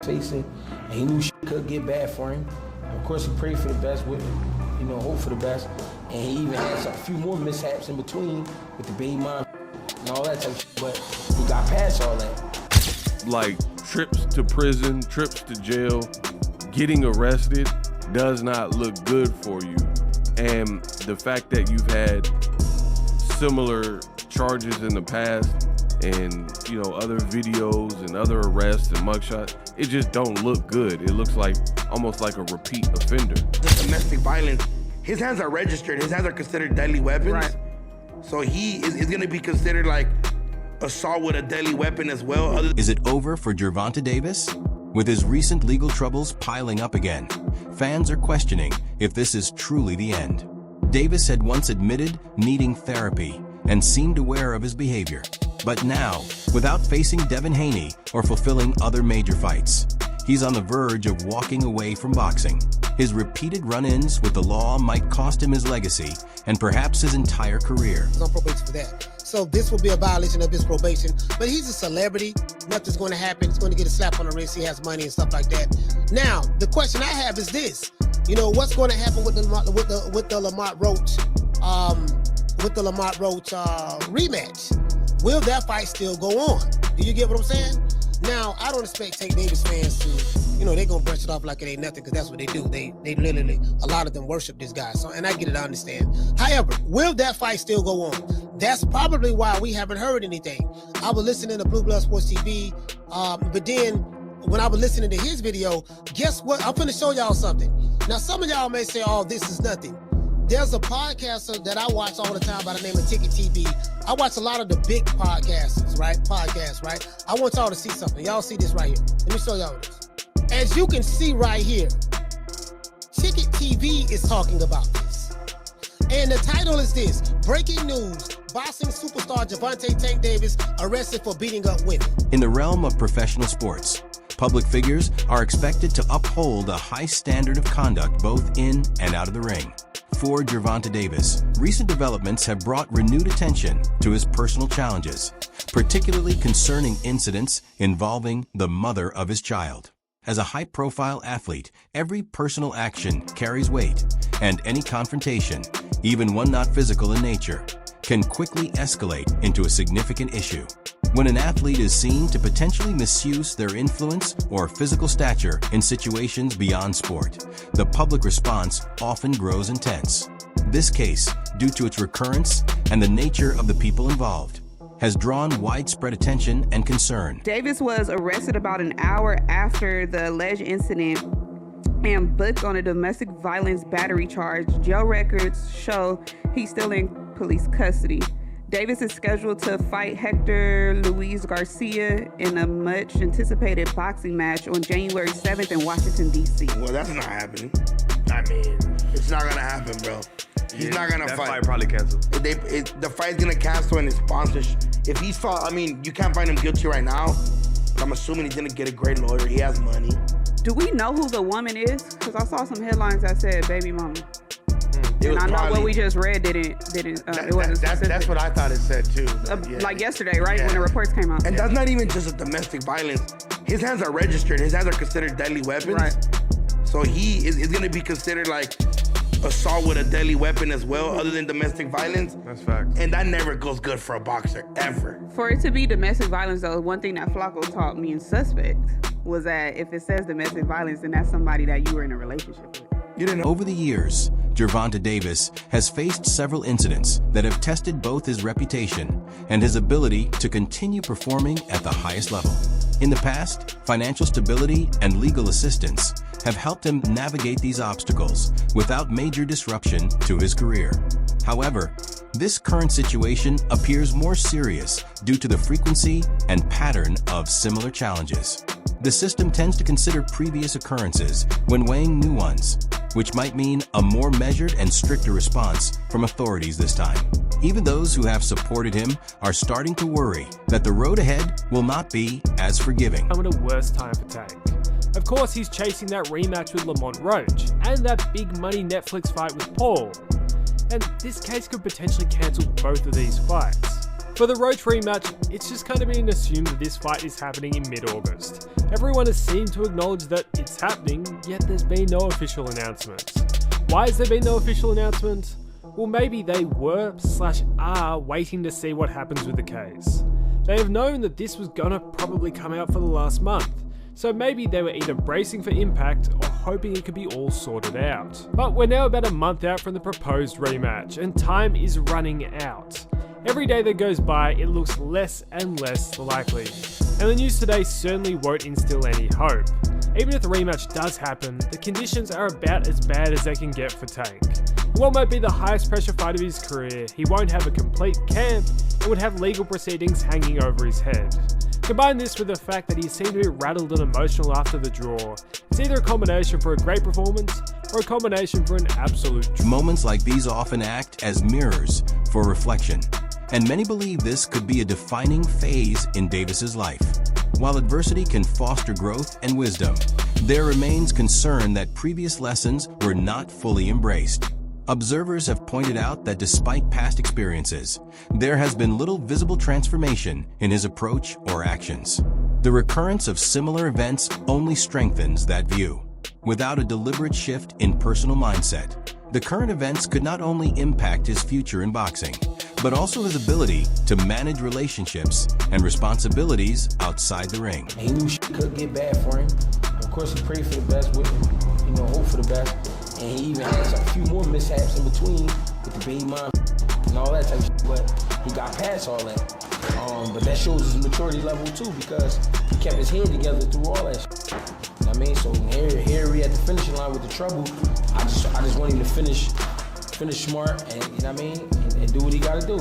facing, and he knew shit could get bad for him. And of course, he prayed for the best, with, hope for the best. And he even had a few more mishaps in between with the baby mom and all that type of shit, but he got past all that. Like trips to prison, trips to jail, getting arrested does not look good for you. And the fact that you've had similar charges in the past and, other videos and other arrests and mugshots, it just don't look good. It looks like almost like a repeat offender. The domestic violence, his hands are registered. His hands are considered deadly weapons. Right. So he is going to be considered like assault with a deadly weapon as well. Is it over for Gervonta Davis? With his recent legal troubles piling up again, fans are questioning if this is truly the end. Davis had once admitted needing therapy and seemed aware of his behavior. But now, without facing Devin Haney or fulfilling other major fights, he's on the verge of walking away from boxing. His repeated run-ins with the law might cost him his legacy and perhaps his entire career. He's on probation for that. So this will be a violation of his probation. But he's a celebrity. Nothing's going to happen. He's going to get a slap on the wrist. He has money and stuff like that. Now, the question I have is this. What's going to happen with the Lamont Roach rematch? Will that fight still go on? Do you get what I'm saying? Now, I don't expect Tank Davis fans to, they're going to brush it off like it ain't nothing, because that's what they do. They literally, a lot of them worship this guy. So, and I get it, I understand. However, will that fight still go on? That's probably why we haven't heard anything. I was listening to Blue Blood Sports TV, but then when I was listening to his video, guess what? I'm going to show y'all something. Now, some of y'all may say, oh, this is nothing. There's a podcaster that I watch all the time by the name of Ticket TV. I watch a lot of the big podcasts, right? I want y'all to see something. Y'all see this right here. Let me show y'all this. As you can see right here, Ticket TV is talking about this. And the title is this: Breaking News, Boxing Superstar Gervonta Tank Davis arrested for beating up women. In the realm of professional sports, public figures are expected to uphold a high standard of conduct both in and out of the ring. For Gervonta Davis, recent developments have brought renewed attention to his personal challenges, particularly concerning incidents involving the mother of his child. As a high-profile athlete, every personal action carries weight, and any confrontation, even one not physical in nature, can quickly escalate into a significant issue. When an athlete is seen to potentially misuse their influence or physical stature in situations beyond sport, the public response often grows intense. This case, due to its recurrence and the nature of the people involved, has drawn widespread attention and concern. Davis was arrested about an hour after the alleged incident and booked on a domestic violence battery charge. Jail records show he's still in police custody. Davis is scheduled to fight Hector Luis Garcia in a much-anticipated boxing match on January 7th in Washington, D.C. Well, that's not happening. I mean, it's not going to happen, bro. He's not going to fight. That fight probably canceled. The fight's going to cancel in his sponsorship. If he's fought, I mean, you can't find him guilty right now. I'm assuming he's going to get a great lawyer. He has money. Do we know who the woman is? Because I saw some headlines that said baby mama. And I know what we just read it wasn't specific. That's what I thought it said too. Like yesterday, right? When the reports came out. And that's not even just a domestic violence. His hands are registered. His hands are considered deadly weapons. Right. So he is going to be considered like assault with a deadly weapon as well, other than domestic violence. That's fact. And that never goes good for a boxer, ever. For it to be domestic violence, though, one thing that Flacco taught me in Suspect was that if it says domestic violence, then that's somebody that you were in a relationship with. Over the years, Gervonta Davis has faced several incidents that have tested both his reputation and his ability to continue performing at the highest level. In the past, financial stability and legal assistance have helped him navigate these obstacles without major disruption to his career. However, this current situation appears more serious due to the frequency and pattern of similar challenges. The system tends to consider previous occurrences when weighing new ones, which might mean a more measured and stricter response from authorities this time. Even those who have supported him are starting to worry that the road ahead will not be as forgiving. I'm in a worse time for Tank. Of course, he's chasing that rematch with Lamont Roach and that big money Netflix fight with Paul. And this case could potentially cancel both of these fights. For the Roach rematch, it's just kind of been assumed that this fight is happening in mid-August. Everyone has seemed to acknowledge that it's happening, yet there's been no official announcement. Why has there been no official announcement? Well, maybe they were/are waiting to see what happens with the case. They have known that this was gonna probably come out for the last month, so maybe they were either bracing for impact or hoping it could be all sorted out. But we're now about a month out from the proposed rematch, and time is running out. Every day that goes by, it looks less and less likely, and the news today certainly won't instill any hope. Even if the rematch does happen, the conditions are about as bad as they can get for Tank. In what might be the highest pressure fight of his career, he won't have a complete camp and would have legal proceedings hanging over his head. Combine this with the fact that he seemed to be rattled and emotional after the draw. It's either a combination for a great performance or a combination for an absolute draw. Moments like these often act as mirrors for reflection, and many believe this could be a defining phase in Davis's life. While adversity can foster growth and wisdom, there remains concern that previous lessons were not fully embraced. Observers have pointed out that despite past experiences, there has been little visible transformation in his approach or actions. The recurrence of similar events only strengthens that view. Without a deliberate shift in personal mindset, the current events could not only impact his future in boxing, but also his ability to manage relationships and responsibilities outside the ring. He knew shit could get bad for him. Of course, he prayed for the best with him, hope for the best. And he even had a few more mishaps in between with the baby mom and all that type of shit, but he got past all that. But that shows his maturity level too, because he kept his head together through all that shit. You know what I mean? So here we at the finishing line with the trouble. I just want him to finish smart and, you know what I mean, and do what he gotta do.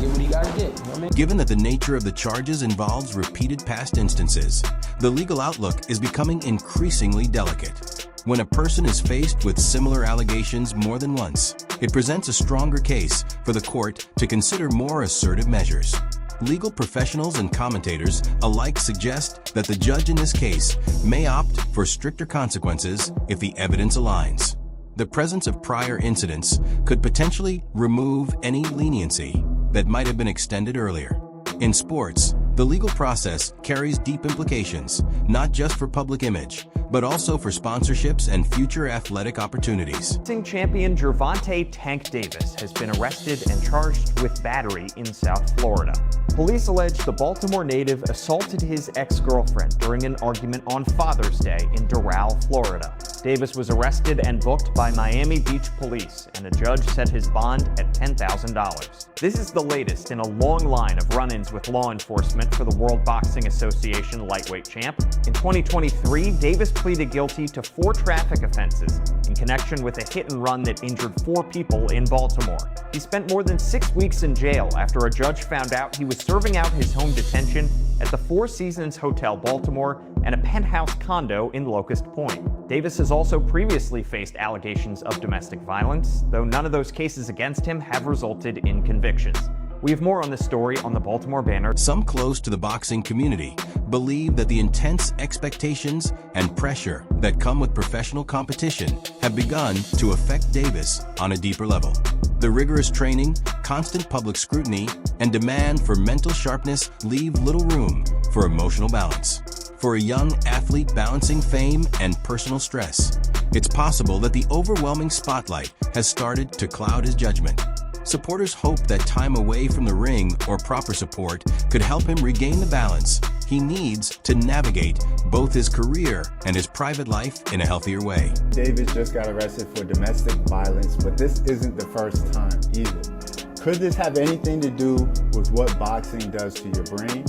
Get what he gotta get, you know what I mean? Given that the nature of the charges involves repeated past instances, the legal outlook is becoming increasingly delicate. When a person is faced with similar allegations more than once, it presents a stronger case for the court to consider more assertive measures. Legal professionals and commentators alike suggest that the judge in this case may opt for stricter consequences if the evidence aligns. The presence of prior incidents could potentially remove any leniency that might have been extended earlier. In sports, the legal process carries deep implications, not just for public image, but also for sponsorships and future athletic opportunities. Boxing champion Gervonta "Tank" Davis has been arrested and charged with battery in South Florida. Police allege the Baltimore native assaulted his ex-girlfriend during an argument on Father's Day in Doral, Florida. Davis was arrested and booked by Miami Beach police, and a judge set his bond at $10,000. This is the latest in a long line of run-ins with law enforcement for the World Boxing Association lightweight champ. In 2023, Davis pleaded guilty to 4 traffic offenses in connection with a hit and run that injured 4 people in Baltimore. He spent more than 6 weeks in jail after a judge found out he was serving out his home detention at the Four Seasons Hotel Baltimore and a penthouse condo in Locust Point. Davis has also previously faced allegations of domestic violence, though none of those cases against him have resulted in convictions. We have more on this story on the Baltimore Banner. Some close to the boxing community believe that the intense expectations and pressure that come with professional competition have begun to affect Davis on a deeper level. The rigorous training, constant public scrutiny, and demand for mental sharpness leave little room for emotional balance. For a young athlete balancing fame and personal stress, it's possible that the overwhelming spotlight has started to cloud his judgment. Supporters hope that time away from the ring or proper support could help him regain the balance he needs to navigate both his career and his private life in a healthier way. Davis just got arrested for domestic violence, but this isn't the first time either. Could this have anything to do with what boxing does to your brain?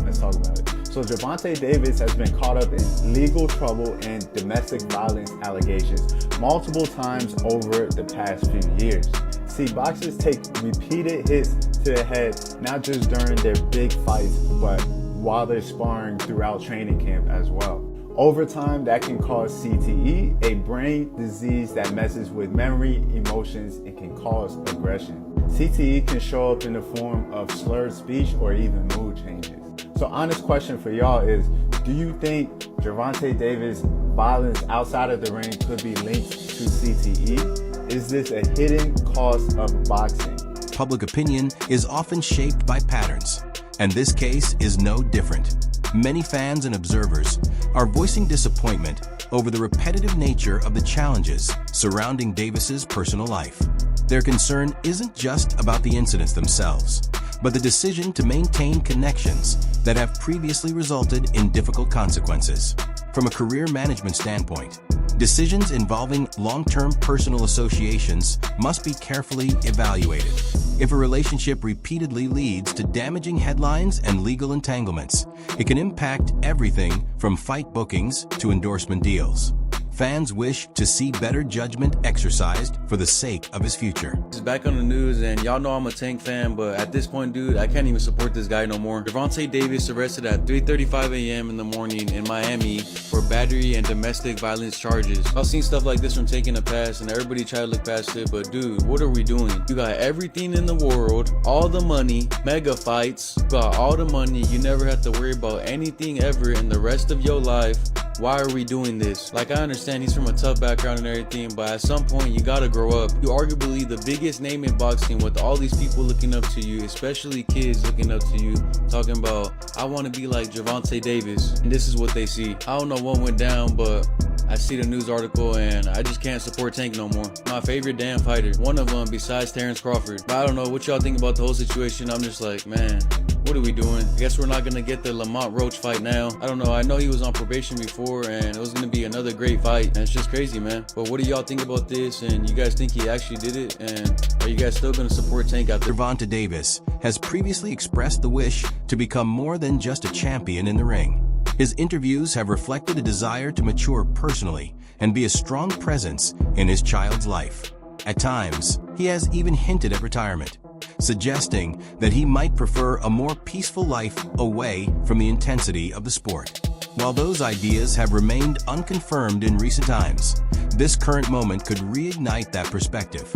Let's talk about it. So Gervonta Davis has been caught up in legal trouble and domestic violence allegations multiple times over the past few years. See, boxers take repeated hits to the head, not just during their big fights, but while they're sparring throughout training camp as well. Over time, that can cause CTE, a brain disease that messes with memory, emotions, and can cause aggression. CTE can show up in the form of slurred speech or even mood changes. So honest question for y'all is, do you think Gervonta Davis' violence outside of the ring could be linked to CTE? Is this a hidden cost of boxing? public opinion is often shaped by patterns, and this case is no different. Many fans and observers are voicing disappointment over the repetitive nature of the challenges surrounding Davis's personal life. Their concern isn't just about the incidents themselves, but the decision to maintain connections that have previously resulted in difficult consequences. From a career management standpoint, decisions involving long-term personal associations must be carefully evaluated. If a relationship repeatedly leads to damaging headlines and legal entanglements, it can impact everything from fight bookings to endorsement deals. Fans wish to see better judgment exercised for the sake of his future. It's back on the news, and y'all know I'm a Tank fan, but at this point, dude, I can't even support this guy no more. Gervonta Davis arrested at 3:35 a.m. in the morning in Miami for battery and domestic violence charges. I've seen stuff like this from Tank in the past, and everybody try to look past it, but dude, what are we doing? You got everything in the world, all the money, mega fights, you got all the money, you never have to worry about anything ever in the rest of your life. Why are we doing this? Like, I understand he's from a tough background and everything, but at some point you gotta grow up. You're arguably the biggest name in boxing with all these people looking up to you, especially kids looking up to you, talking about, I want to be like Gervonta Davis. And this is what they see. I don't know what went down, but I see the news article and I just can't support Tank no more. My favorite damn fighter. One of them besides Terrence Crawford. But I don't know what y'all think about the whole situation. I'm just like, man, what are we doing? I guess we're not going to get the Lamont Roach fight now. I don't know. I know he was on probation before and it was going to be another great fight. And it's just crazy, man. But what do y'all think about this? And you guys think he actually did it? And are you guys still going to support Tank out there? Gervonta Davis has previously expressed the wish to become more than just a champion in the ring. His interviews have reflected a desire to mature personally and be a strong presence in his child's life. At times, he has even hinted at retirement, suggesting that he might prefer a more peaceful life away from the intensity of the sport. While those ideas have remained unconfirmed in recent times, this current moment could reignite that perspective.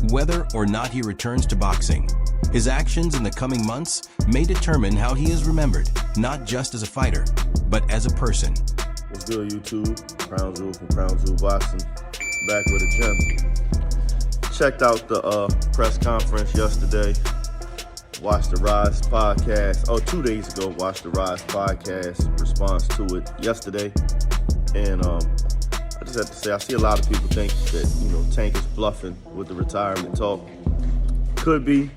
Whether or not he returns to boxing, his actions in the coming months may determine how he is remembered, not just as a fighter, but as a person. What's good, YouTube? Crown Jewel from Crown Jewel Boxing, back with a gem. Checked out the press conference yesterday. Watched the Rise podcast. 2 days ago, watched the Rise podcast response to it yesterday. And I just have to say, I see a lot of people think that, Tank is bluffing with the retirement talk. Could be.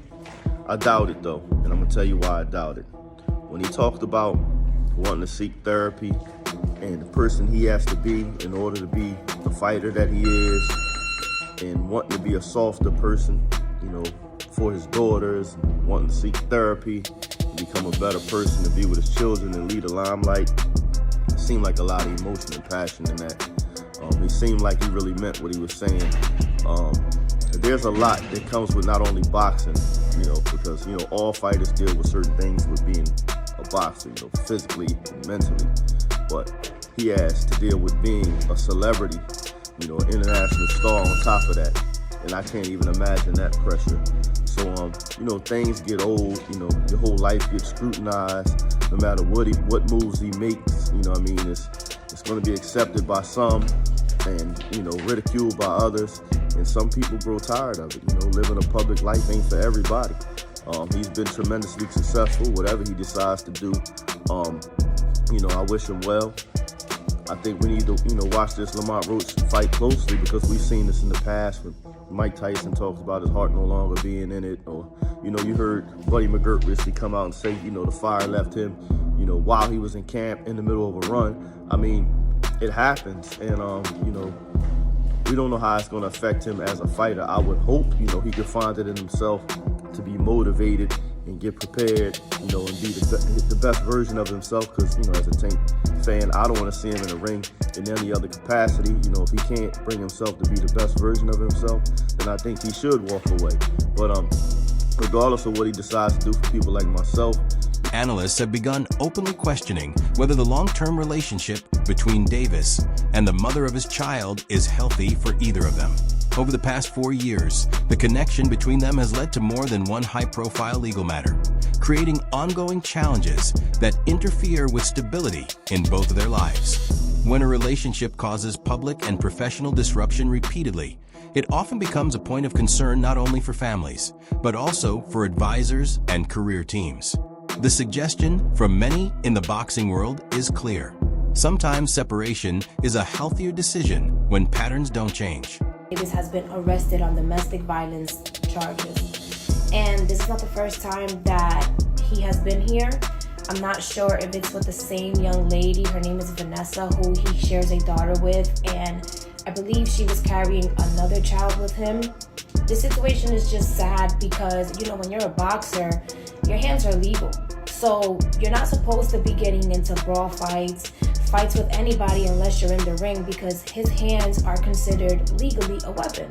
I doubt it, though. And I'm going to tell you why I doubt it. When he talked about wanting to seek therapy and the person he has to be in order to be the fighter that he is, and wanting to be a softer person, for his daughters, wanting to seek therapy, become a better person, to be with his children and lead a limelight. It seemed like a lot of emotion and passion in that. It seemed like he really meant what he was saying. There's a lot that comes with not only boxing, because, all fighters deal with certain things with being a boxer, physically and mentally. But he has to deal with being a celebrity, an international star on top of that. And I can't even imagine that pressure. So, things get old, your whole life gets scrutinized, no matter what moves he makes, it's going to be accepted by some and, ridiculed by others. And some people grow tired of it. Living a public life ain't for everybody. He's been tremendously successful, whatever he decides to do. I wish him well. I think we need to, watch this Lamont Roach fight closely, because we've seen this in the past when Mike Tyson talks about his heart no longer being in it. Or, you heard Buddy McGirt recently come out and say, the fire left him, while he was in camp in the middle of a run. I mean, it happens. And, we don't know how it's going to affect him as a fighter. I would hope, he could find it in himself to be motivated and get prepared, and be the best version of himself. Because, as a Tank fan, I don't want to see him in a ring in any other capacity. If he can't bring himself to be the best version of himself, then I think he should walk away. But regardless of what he decides to do, for people like myself, analysts have begun openly questioning whether the long-term relationship between Davis and the mother of his child is healthy for either of them. Over the past 4 years, the connection between them has led to more than one high-profile legal matter, creating ongoing challenges that interfere with stability in both of their lives. When a relationship causes public and professional disruption repeatedly, it often becomes a point of concern not only for families, but also for advisors and career teams. The suggestion from many in the boxing world is clear. Sometimes separation is a healthier decision when patterns don't change. Davis has been arrested on domestic violence charges. And this is not the first time that he has been here. I'm not sure if it's with the same young lady. Her name is Vanessa, who he shares a daughter with. And I believe she was carrying another child with him. This situation is just sad because, you know, when you're a boxer, your hands are legal. So you're not supposed to be getting into brawl fights with anybody unless you're in the ring, because his hands are considered legally a weapon.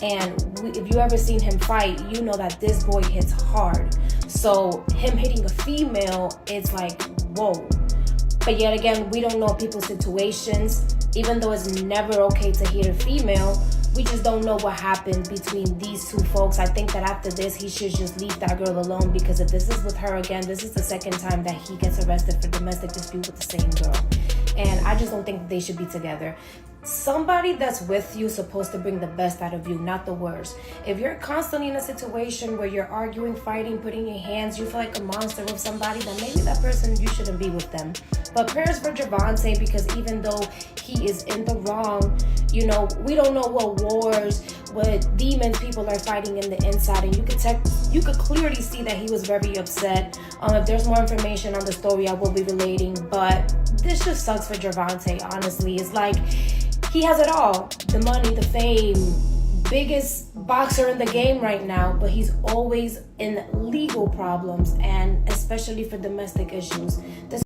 And if you ever seen him fight, you know that this boy hits hard. So him hitting a female, it's like, whoa. But yet again, we don't know people's situations. Even though it's never okay to hit a female, we just don't know what happened between these two folks. I think that after this, he should just leave that girl alone, because if this is with her again, this is the second time that he gets arrested for domestic dispute with the same girl. And I just don't think that they should be together. Somebody that's with you is supposed to bring the best out of you, not the worst. If you're constantly in a situation where you're arguing, fighting, putting your hands, you feel like a monster with somebody, then maybe that person, you shouldn't be with them. But prayers for Gervonta, because even though he is in the wrong, you know, we don't know what wars, what demons people are fighting in the inside, and you could clearly see that he was very upset. If there's more information on the story, I will be relating, but this just sucks for Gervonta, honestly. It's like, he has it all. The money, the fame, biggest boxer in the game right now, but he's always in legal problems, and especially for domestic issues. This